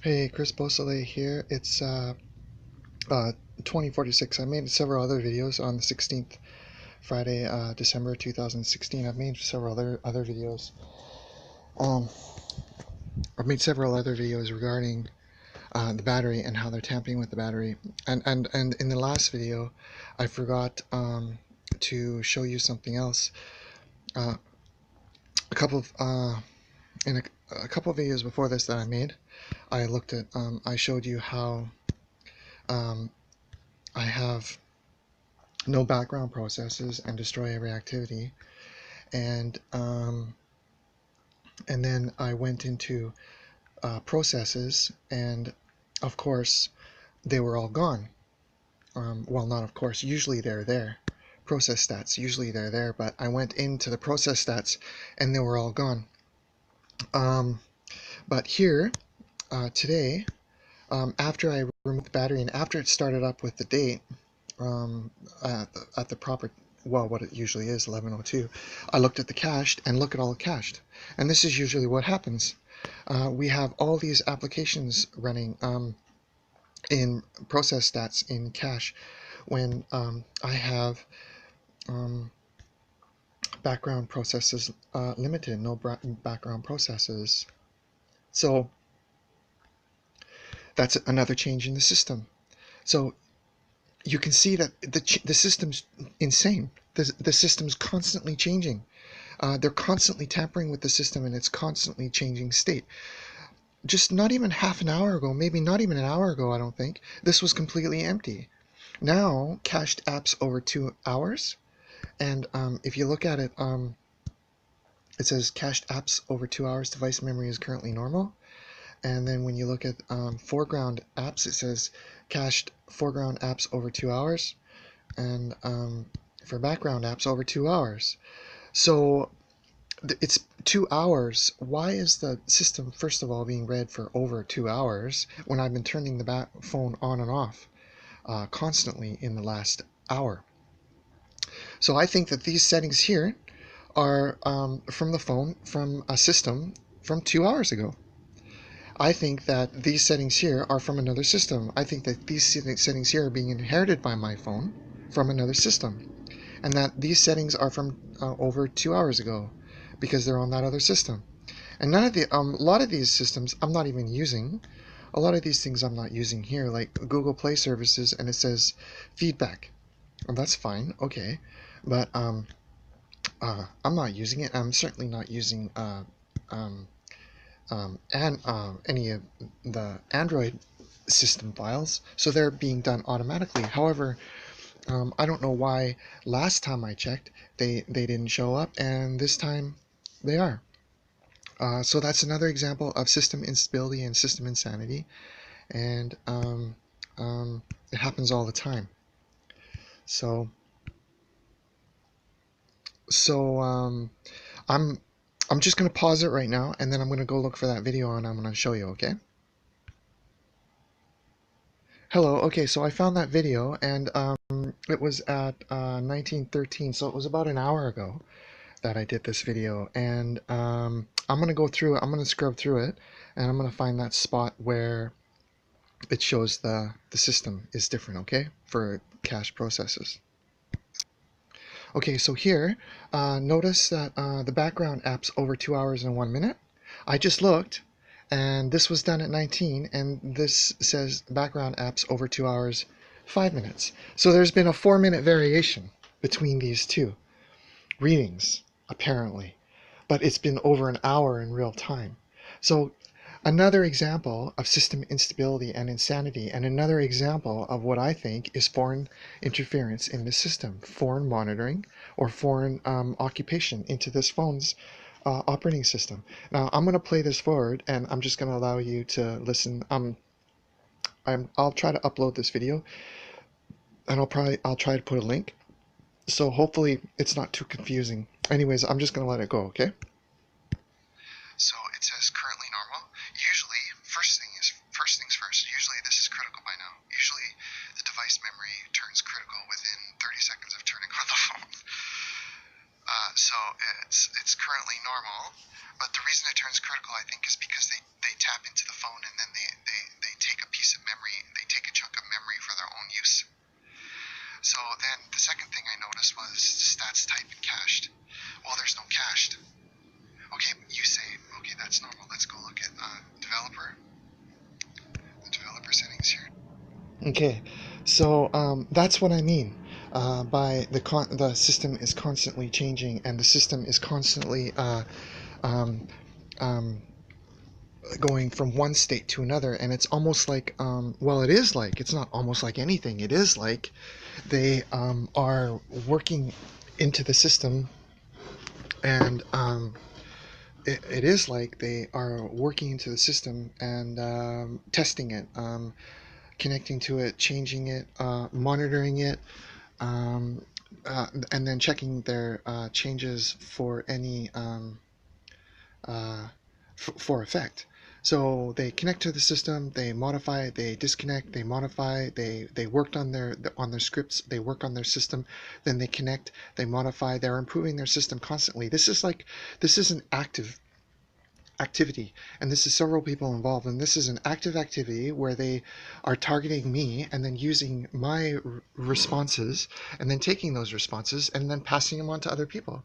Hey, Chris Beausoleil here. It's 2046. I made several other videos on the 16th, Friday, December 2016. I've made several other videos. Um, I've made several other videos regarding the battery and how they're tampering with the battery. And in the last video, I forgot to show you something else. Uh, a couple of in a couple of videos before this that I made, I showed you how um, I have no background processes and destroy every activity. And and then I went into processes, and of course they were all gone. Well, not of course. Usually they're there. Process stats. Usually they're there, but I went into the process stats, and they were all gone. But here today, after I removed the battery and after it started up with the date, at the proper, well, what it usually is, 11:02, I looked at the cached and look at all the cached. And this is usually what happens. We have all these applications running in process stats in cache when I have um, background processes limited, no background processes. So that's another change in the system. So you can see that the system's insane. The system's constantly changing. They're constantly tampering with the system, and it's constantly changing state. Just not even half an hour ago, maybe not even an hour ago, I don't think, this was completely empty. Now, cached apps over 2 hours, and if you look at it, it says cached apps over 2 hours, device memory is currently normal. And then when you look at foreground apps, it says cached foreground apps over 2 hours, and for background apps over 2 hours. So it's 2 hours. Why is the system, first of all, being read for over 2 hours when I've been turning the phone on and off constantly in the last hour? So I think that these settings here are from the phone, from a system from 2 hours ago. I think that these settings here are from another system. I think that these settings here are being inherited by my phone from another system, and that these settings are from over 2 hours ago because they're on that other system. And none of the a lot of these systems I'm not even using. A lot of these things I'm not using here, like Google Play services, and it says feedback. Well, that's fine, okay, but I'm not using it. I'm certainly not using um, any of the Android system files, so they're being done automatically. However, I don't know why last time I checked they didn't show up, and this time they are. So that's another example of system instability and system insanity, and it happens all the time. So so I'm I'm just gonna pause it right now, and then I'm gonna go look for that video and I'm gonna show you. Okay. Hello. Okay, so I found that video, and it was at 1913, so it was about an hour ago that I did this video, and I'm gonna go through it. I'm gonna scrub through it, and I'm gonna find that spot where it shows the system is different. Okay, for cache processes. Okay, so here, notice that the background app's over 2 hours and 1 minute. I just looked, and this was done at 19, and this says background apps over 2 hours, 5 minutes. So there's been a 4-minute variation between these two readings, apparently. But it's been over an hour in real time. So another example of system instability and insanity, and another example of what I think is foreign interference in the system, foreign monitoring or foreign occupation into this phone's operating system. Now I'm going to play this forward, and I'm just going to allow you to listen. I'll try to upload this video, and I'll try to put a link. So hopefully it's not too confusing. Anyways, I'm just going to let it go, okay? So it says currently normal. Usually, first things first. Usually this is critical by now. Usually the device memory turns critical within 30 seconds of turning on the phone. So it's currently normal, but the reason it turns critical, I think, is because they tap into the phone, and then they Okay, so that's what I mean by the system is constantly changing, and the system is constantly um, um, going from one state to another, and it's almost like well, it is like, it's not almost like anything. It is like they are working into the system, and it is like they are working into the system and testing it, connecting to it, changing it, monitoring it, um, and then checking their changes for any for effect. So they connect to the system, they modify, they disconnect, they modify, they worked on their scripts, they work on their system, then they connect, they modify, they're improving their system constantly. This is an active activity, and this is several people involved, and this is an active activity where they are targeting me and then using my responses and then taking those responses and then passing them on to other people.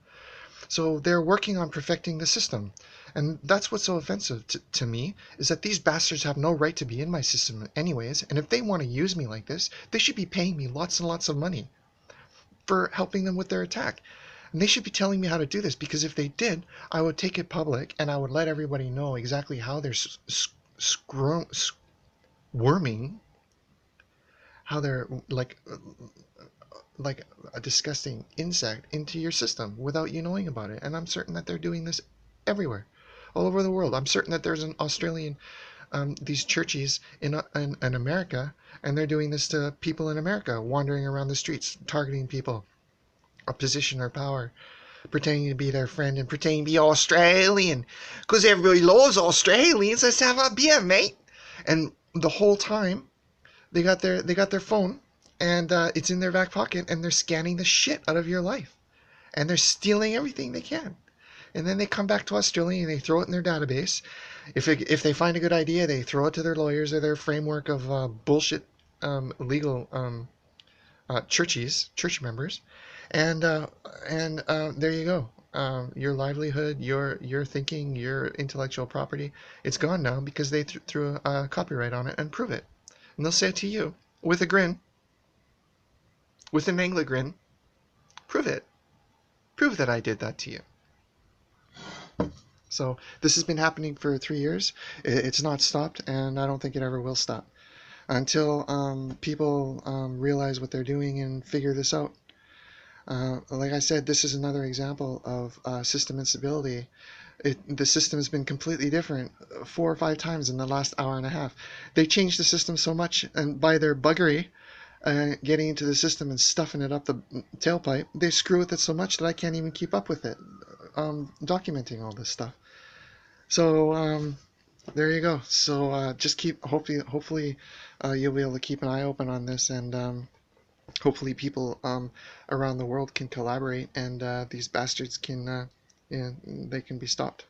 So they're working on perfecting the system. And that's what's so offensive to me, is that these bastards have no right to be in my system anyways. And if they want to use me like this, they should be paying me lots and lots of money for helping them with their attack. And they should be telling me how to do this, because if they did, I would take it public and I would let everybody know exactly how they're worming, how they're like a disgusting insect into your system without you knowing about it. And I'm certain that they're doing this everywhere, all over the world. I'm certain that there's an Australian, these churches in America, and they're doing this to people in America, wandering around the streets, targeting people of position or power, pretending to be their friend and pretending to be Australian, because everybody loves Australians. Let's have a beer, mate. And the whole time, they got their phone, and it's in their back pocket, and they're scanning the shit out of your life, and they're stealing everything they can. And then they come back to Australia and they throw it in their database. If they find a good idea, they throw it to their lawyers or their framework of bullshit legal church members, and there you go. Your livelihood, your thinking, your intellectual property, it's gone now because they threw a copyright on it and prove it. And they'll say it to you with a grin, with an angry grin. Prove it. Prove that I did that to you. So this has been happening for 3 years. It's not stopped, and I don't think it ever will stop until people realize what they're doing and figure this out. Like I said, this is another example of system instability. The system has been completely different 4 or 5 times in the last hour and a half. They changed the system so much, and by their buggery, getting into the system and stuffing it up the tailpipe, they screw with it so much that I can't even keep up with it, documenting all this stuff. So there you go. So just keep, hopefully you'll be able to keep an eye open on this, and hopefully people around the world can collaborate, and these bastards can, they can be stopped.